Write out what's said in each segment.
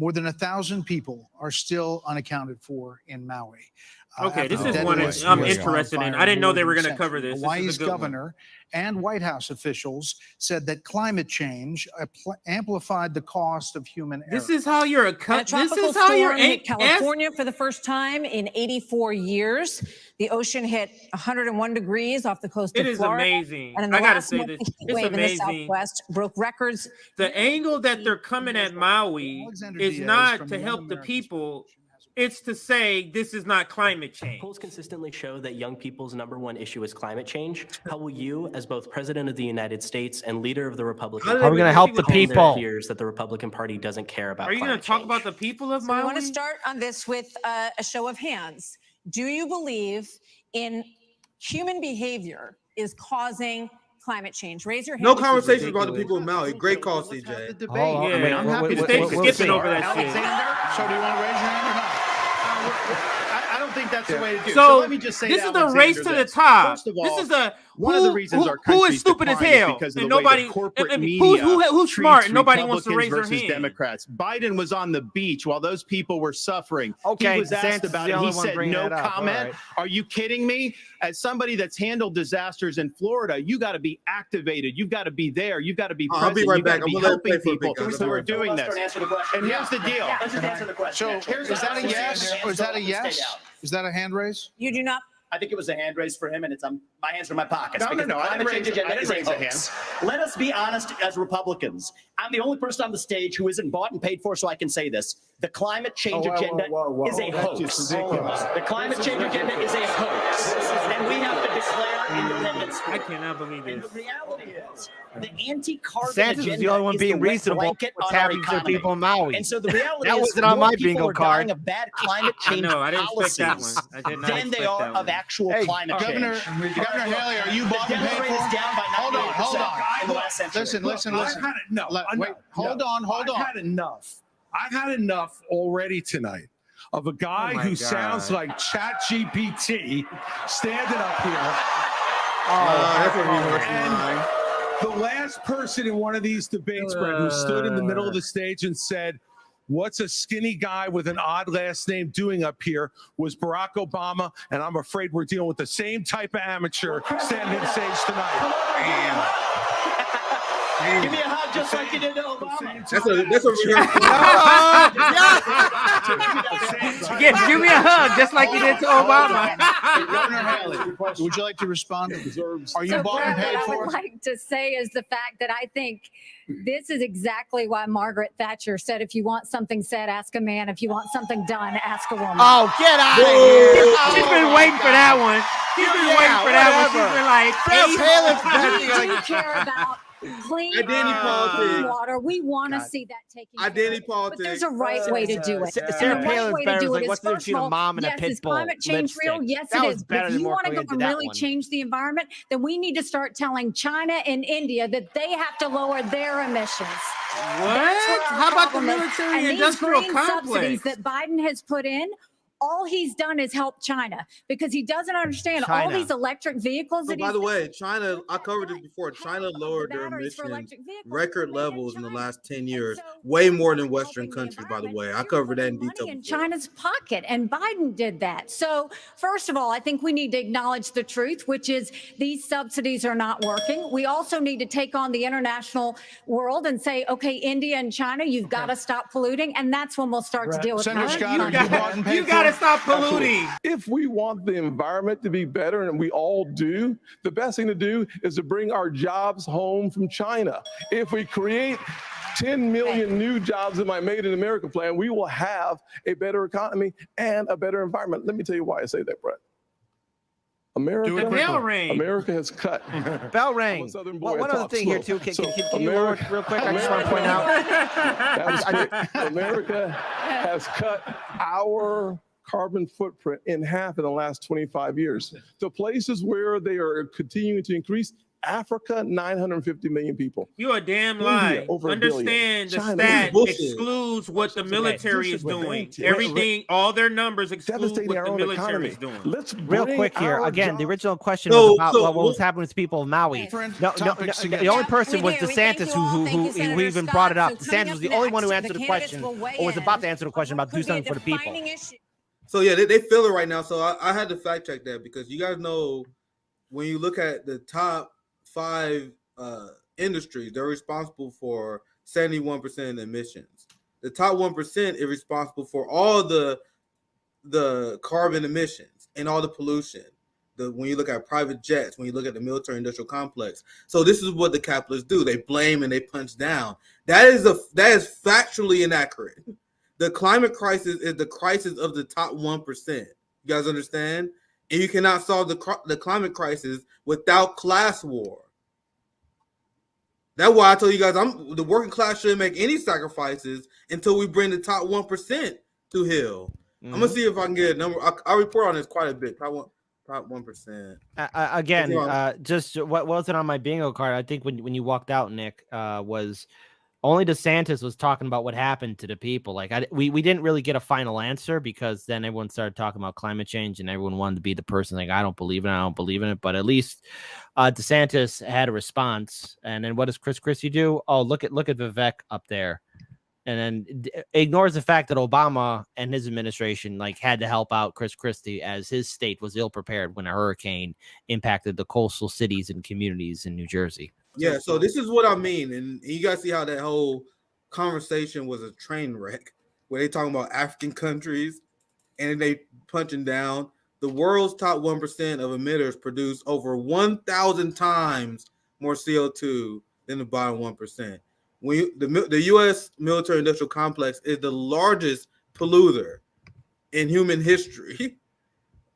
More than 1,000 people are still unaccounted for in Maui. Okay, this is one I'm interested in. I didn't know they were going to cover this. Hawaii's governor and White House officials said that climate change amplified the cost of human error. This is how you're this is how you're hit California for the first time in 84 years. The ocean hit 101 degrees off the coast of Florida. It is amazing. And in the I gotta last say month, this. the heat It's wave amazing. in the Southwest broke records. The angle that they're coming at Maui is not to help the people. It's to say this is not climate change. Polls consistently show that young people's #1 issue is climate change. How will you, as both President of the United States and leader of the Republican Party, how are we going to help the people? Fears that the Republican Party doesn't care about. Are you going to talk about the people of Maui? I want to start on this with a show of hands. Do you believe in human behavior is causing climate change? Raise your hand. No conversation about the people of Maui. Great call, CJ. Yeah, I'm happy to stay skipping over that shit. So do you want to raise your hand or not? I don't think that's the way to do it. So let me just say this is the race to the top. First of all, this is a one of the reasons our who country's is stupid as declining is hell, because of and the way nobody, the corporate and media who's smart, and nobody wants to Republicans raise their versus hand. Democrats. Biden was on the beach while those people were suffering. Okay, he was asked about it. He said no comment. Right. Are you kidding me? As somebody that's handled disasters in Florida, you got to be activated. You've got to be there. You've got to be present. I'll be right You've back. got to I'm be gonna let it helping play for a bit, people guys. who are doing this. And here's the deal. Let's just answer the question. So is that a yes or is that a yes? Is that a hand raise? You do not. I think it was a hand raise for him, and it's my hands are in my pockets. No, I didn't raise a hand. Let us be honest as Republicans. I'm the only person on the stage who isn't bought and paid for, so I can say this. The climate change agenda is a hoax. The climate change agenda is a hoax. And we have to declare independence. I cannot believe And this. the reality is, the anti-carbon DeSantis agenda is the only one is being the wet reasonable. blanket What's on our happening to the economy. people in Maui? And so the reality That is, wasn't on more my people bingo are card. dying of bad climate change I didn't expect that policies one. I did not than they expect are that of one. actual climate Governor change. Haley, are you bought The and death paid rate for? is down by 98% Hold on. in the last century. Listen. I've had enough. I've had enough already tonight of a guy who sounds like ChatGPT standing up here. That's a reverse line. The last person in one of these debates, Brett, who stood in the middle of the stage and said, "What's a skinny guy with an odd last name doing up here?" was Barack Obama, and I'm afraid we're dealing with the same type of amateur standing on stage tonight. Give me a hug just like you did to Obama. That's a reverse Yeah, give me a hug, just like you did to Obama. Governor Haley, would you like to respond? Are you bought and paid What I for? would like to say is the fact that I think this is exactly why Margaret Thatcher said, if you want something said, ask a man. If you want something done, ask a woman. Oh, get out of here. She's been waiting for that one. She's been waiting for that one. She's been like, We do care about clean water. We want to see that taken care of. But there's a right way to do it. Sarah And the right Palin's way to better do like, it is, what's the first difference between of a all, mom and a yes, pit is bull climate change lipstick? real? Yes, That it was is. But better if than you want to Mark go Wayne and did that really one. change the environment, then we need to start telling China and India that they have to lower their emissions. What? How about the military and industrial these green complex? subsidies that Biden has put in, all he's done is help China because he doesn't understand all these electric vehicles. So by the way, China, I covered this before. China lowered their emissions record levels in the last 10 years, way more than Western countries, by the way. I covered that in detail in before. China's pocket, and Biden did that. So first of all, I think we need to acknowledge the truth, which is these subsidies are not working. We also need to take on the international world and say, okay, India and China, you've got to stop polluting, and that's when we'll start to deal with Senator it. Scott, You got to stop polluting. If we want the environment to be better, and we all do, the best thing to do is to bring our jobs home from China. If we create 10 million new jobs in my Made in America plan, we will have a better economy and a better environment. Let me tell you why I say that, Brett. America has cut. Bell rang. One other thing here, too. Can you lower it real quick? I just want to point out. America has cut our carbon footprint in half in the last 25 years. The places where they are continuing to increase, Africa, 950 million people. You're a damn India, lie. over 1 billion. Understand the China, stat bullshit. excludes what the military is doing. Disrespect. Everything, all their numbers exclude Devastating what our the own military economy. is doing. Let's Real bring quick here, our again, the jobs- original question was about So what was happening with people of Maui. Different No, topics to the get only to. person was We do. We thank DeSantis you all. Thank you, who Senator even Scott. brought it up. So coming DeSantis was up the only one who next, answered the candidates question will weigh or was about to in answer the question on about what do could be a something for the people. defining issue. So yeah, they feel it right now. So I had to fact check that because you guys know when you look at the top 5 industries, they're responsible for 71% of the emissions. The top 1% is responsible for all the carbon emissions and all the pollution. When you look at private jets, when you look at the military industrial complex. So this is what the capitalists do. They blame and they punch down. That is factually inaccurate. The climate crisis is the crisis of the top 1%. You guys understand? And you cannot solve the climate crisis without class war. That's why I told you guys the working class shouldn't make any sacrifices until we bring the top 1% to heel. I'm gonna see if I can get a number. I'll report on this quite a bit. Top 1%. Again, just what wasn't on my bingo card. I think when you walked out, Nick, was only DeSantis was talking about what happened to the people. Like we didn't really get a final answer because then everyone started talking about climate change and everyone wanted to be the person like, I don't believe in it. I don't believe in it. But at least DeSantis had a response. And then what does Chris Christie do? Oh, look at Vivek up there. And then ignores the fact that Obama and his administration had to help out Chris Christie as his state was ill prepared when a hurricane impacted the coastal cities and communities in New Jersey. Yeah, so this is what I mean. And you guys see how that whole conversation was a train wreck where they talking about African countries and they punching down. The world's top 1% of emitters produce over 1,000 times more CO2 than the bottom 1%. The U.S. military industrial complex is the largest polluter in human history.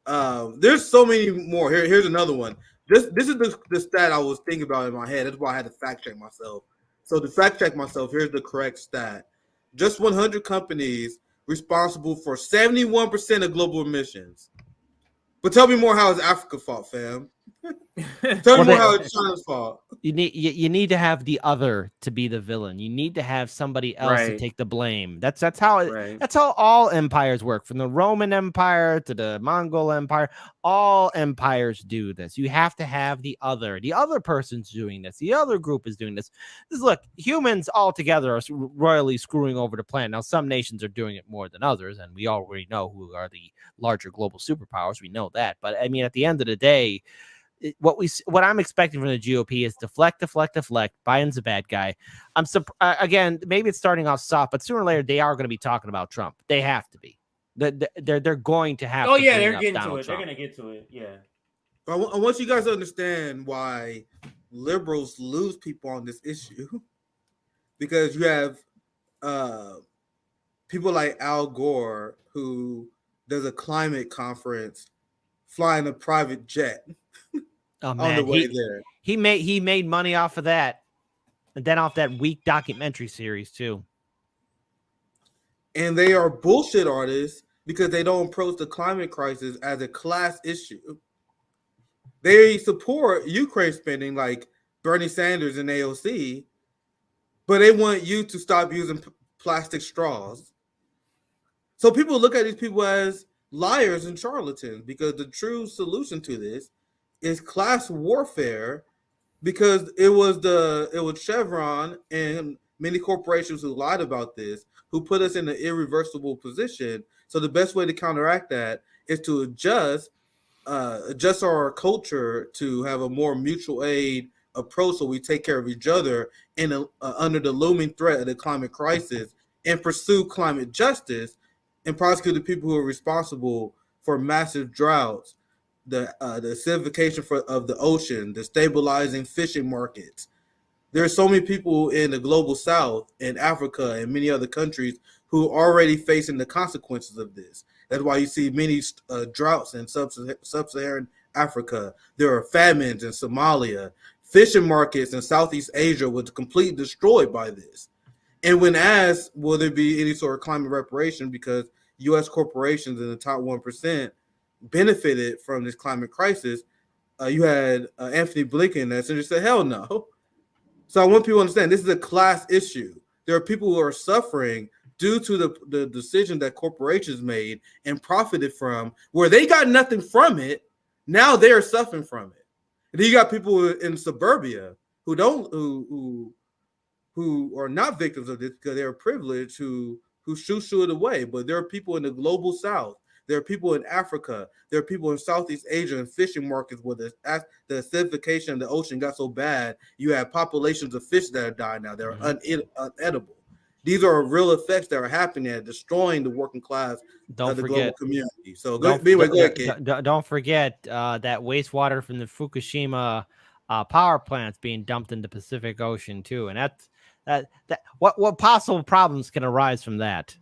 There's so many more. Here's another one. This is the stat I was thinking about in my head. That's why I had to fact check myself. So to fact check myself, here's the correct stat. Just 100 companies responsible for 71% of global emissions. But tell me more how it's Africa's fault, fam. Tell me more how it's China's fault. You need to have the other to be the villain. You need to have somebody else to take the blame. That's how all empires work, from the Roman Empire to the Mongol Empire. All empires do this. You have to have the other. The other person's doing this. The other group is doing this. Look, humans all together are royally screwing over the planet. Now, some nations are doing it more than others, and we already know who are the larger global superpowers. We know that. But I mean, at the end of the day, what I'm expecting from the GOP is deflect. Biden's a bad guy. Again, maybe it's starting off soft, but sooner or later they are going to be talking about Trump. They have to be. They're going to have. Oh to yeah, bring they're up getting Donald to it. Trump. They're going to get to it. Yeah. I want you guys to understand why liberals lose people on this issue, because you have people like Al Gore, who does a climate conference flying a private jet. Oh man, on the way there. He made money off of that, and then off that weak documentary series too. And they are bullshit artists because they don't approach the climate crisis as a class issue. They support Ukraine spending like Bernie Sanders and AOC, but they want you to stop using plastic straws. So people look at these people as liars and charlatans, because the true solution to this is class warfare, because it was Chevron and many corporations who lied about this, who put us in an irreversible position. So the best way to counteract that is to adjust our culture to have a more mutual aid approach, so we take care of each other in under the looming threat of the climate crisis, and pursue climate justice and prosecute the people who are responsible for massive droughts, the acidification of the ocean, the stabilizing fishing markets. There are so many people in the global south, in Africa, and many other countries who are already facing the consequences of this. That's why you see many droughts in sub-Saharan Africa. There are famines in Somalia. Fishing markets in Southeast Asia was completely destroyed by this. And when asked, will there be any sort of climate reparation because U.S. corporations in the top 1% benefited from this climate crisis, you had Anthony Blinken that essentially said, hell no. So I want people to understand this is a class issue. There are people who are suffering due to the decision that corporations made and profited from, where they got nothing from it. Now they are suffering from it. And then you got people in suburbia who are not victims of this because they're privileged, who shoo it away. But there are people in the global South. There are people in Africa. There are people in Southeast Asia and fishing markets where the acidification of the ocean got so bad, you have populations of fish that are dying now. They're unedible. These are real effects that are happening and destroying the working class of the global community. So go ahead, Kate. Don't forget that wastewater from the Fukushima power plants being dumped in the Pacific Ocean too, and what possible problems can arise from that?